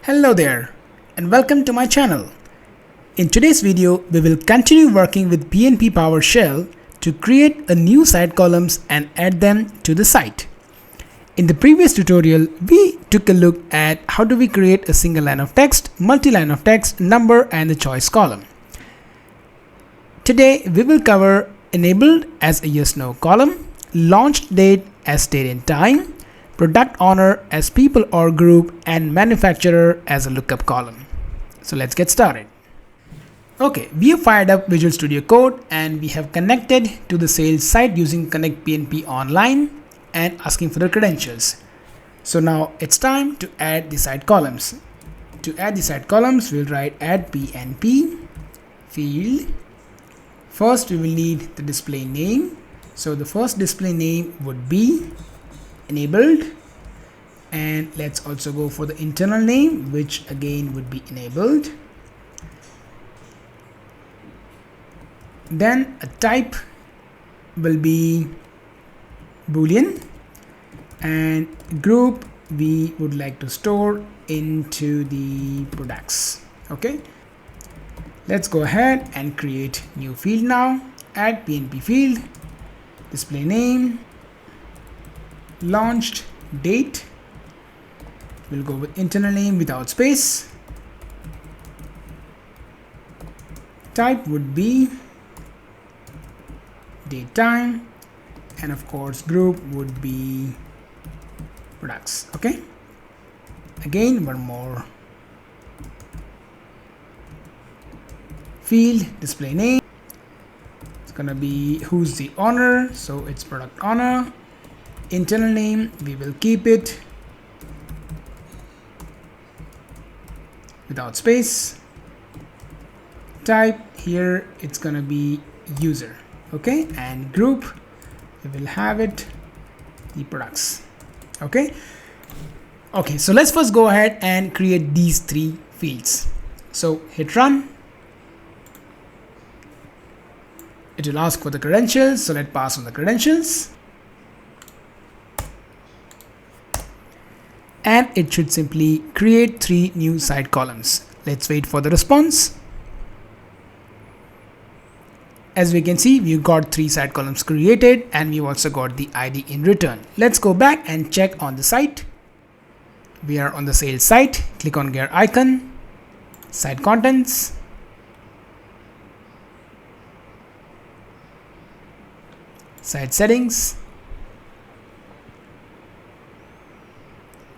Hello there and welcome to my channel. In today's video, we will continue working with PnP PowerShell to create a new site columns and add them to the site. In the previous tutorial, we took a look at how do we create a single line of text, multi-line of text, number and the choice column. Today, we will cover enabled as a yes/no column, launch date as date and time, product owner as people or group, and manufacturer as a lookup column. So let's get started. Okay, we have fired up Visual Studio Code and we have connected to the sales site using Connect PnP Online and asking for the credentials. So now it's time to add the site columns. To add the site columns, we'll write add PnP field. First, we will need the display name. So the first display name would be enabled, and let's also go for the internal name, which again would be enabled. Then a type will be Boolean, and group we would like to store into the products. Okay, let's go ahead and create new field now. Add PnP field, display name, launched date. We'll go with internal name without space. Type would be date time, and of course group would be products. Okay, again one more field, display name. It's gonna be who's the owner, so it's product owner. Internal name, we will keep it without space. Type here, it's gonna be user. Okay, and group, we will have it the products. Okay, so let's first go ahead and create these three fields. So hit run. It will ask for the credentials, so let's pass on the credentials. And it should simply create three new site columns. Let's wait for the response. As we can see, we've got three site columns created and we've also got the ID in return. Let's go back and check on the site. We are on the sales site. Click on gear icon, site contents, site settings.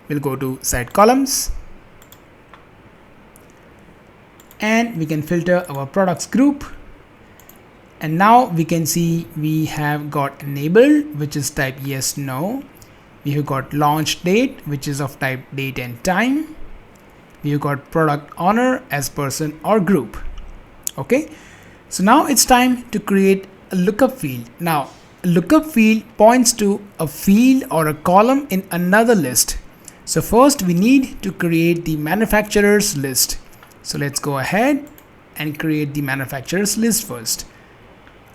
We'll go to site columns and we can filter our products group, and now we can see we have got enabled, which is type yes no. We have got launch date, which is of type date and time. We have got product owner as person or group. Okay, so now it's time to create a lookup field. Now a lookup field points to a field or a column in another list. So first we need to create the manufacturers list. So let's go ahead and create the manufacturers list first.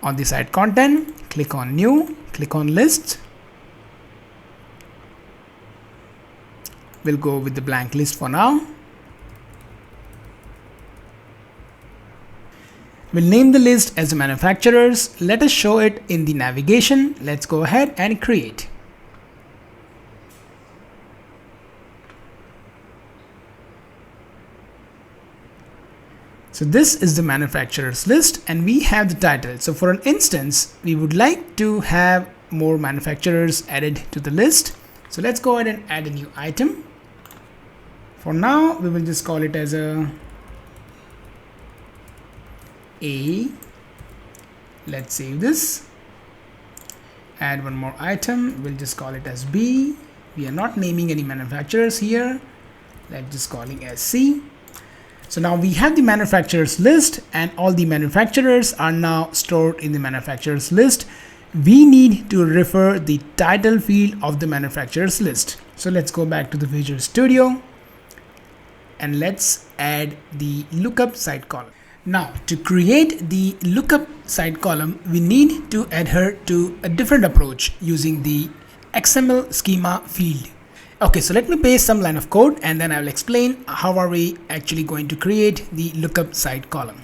On the site content, click on new, click on list. We'll go with the blank list for now. We'll name the list as the manufacturers. Let us show it in the navigation. Let's go ahead and create. So this is the manufacturers list and we have the title. So for an instance, we would like to have more manufacturers added to the list. So let's go ahead and add a new item. For now, we will just call it as a. Let's save this. Add one more item. We'll just call it as B. We are not naming any manufacturers here. Let's just call it as C. So now we have the manufacturers list and all the manufacturers are now stored in the manufacturers list. We need to refer the title field of the manufacturers list. So let's go back to the Visual Studio and let's add the lookup site column. Now to create the lookup site column, we need to adhere to a different approach using the XML schema field. Okay, so let me paste some line of code and then I will explain how are we actually going to create the lookup side column.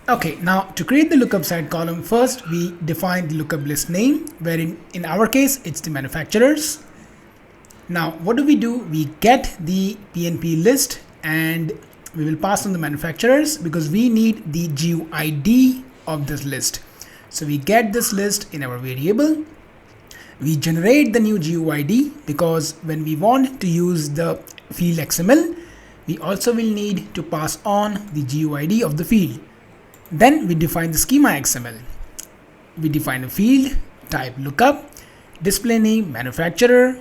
Okay, now to create the lookup side column, first we define the lookup list name, wherein in our case it's the manufacturers. Now what do? We get the PnP list and we will pass on the manufacturers because we need the GUID of this list. So we get this list in our variable. We generate the new GUID because when we want to use the field XML, we also will need to pass on the GUID of the field. Then we define the schema XML. We define a field, type lookup, display name, manufacturer,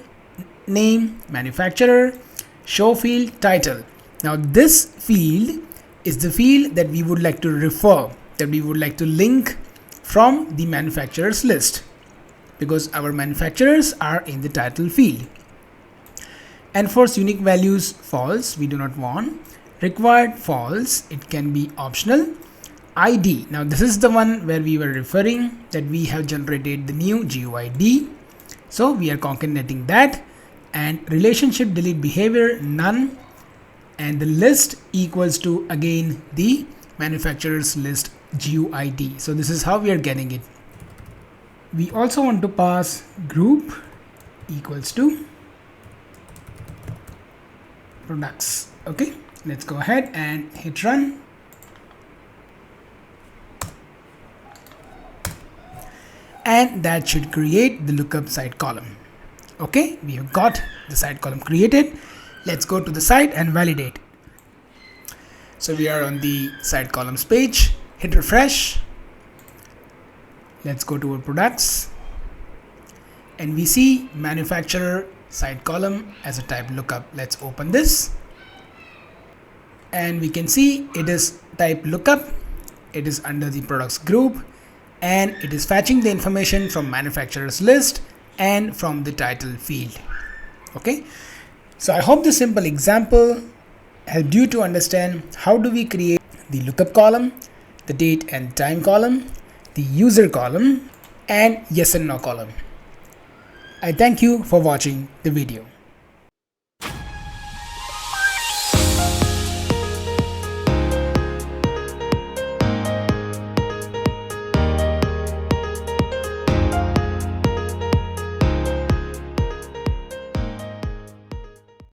name, manufacturer, show field, title. Now this field is the field that we would like to refer, that we would like to link from the manufacturers list, because our manufacturers are in the title field. Enforce unique values false, we do not want. Required false, it can be optional. ID, now this is the one where we were referring that we have generated the new GUID. So we are concatenating that, and relationship delete behavior none, and the list equals to again the manufacturers list GUID. So this is how we are getting it. We also want to pass group equals to products. Okay, let's go ahead and hit run. And that should create the lookup side column. Okay, we have got the side column created. Let's go to the site and validate. So we are on the side columns page. Hit refresh. Let's go to our products. And we see manufacturer side column as a type lookup. Let's open this. And we can see it is type lookup. It is under the products group. And it is fetching the information from manufacturers list and from the title field. Okay, so I hope this simple example helped you to understand how do we create the lookup column, the date and time column, the user column, and yes and no column. I thank you for watching the video.